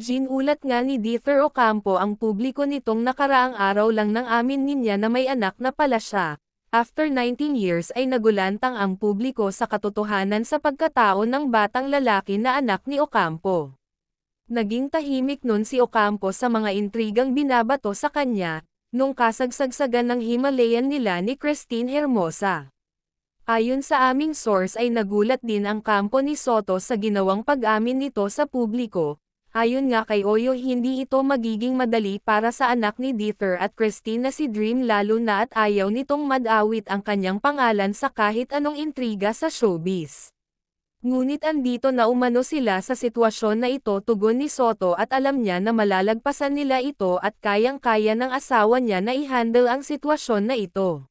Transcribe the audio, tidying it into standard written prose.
Ginulat nga ni Dieter Ocampo ang publiko nitong nakaraang araw lang nang amin niya na may anak na pala siya. After 19 years ay nagulantang ang publiko sa katotohanan sa pagkatao ng batang lalaki na anak ni Ocampo. Naging tahimik nun si Ocampo sa mga intrigang binabato sa kanya, nung kasagsagsagan ng Himalayan nila ni Christine Hermosa. Ayon sa aming source ay nagulat din ang kampo ni Soto sa ginawang pag-amin nito sa publiko. Ayon nga kay Oyo, hindi ito magiging madali para sa anak ni Dieter at Christine na si Dream, lalo na at ayaw nitong madawit ang kanyang pangalan sa kahit anong intriga sa showbiz. Ngunit andito na umano sila sa sitwasyon na ito, tugon ni Soto, at alam niya na malalagpasan nila ito at kayang-kaya ng asawa niya na i-handle ang sitwasyon na ito.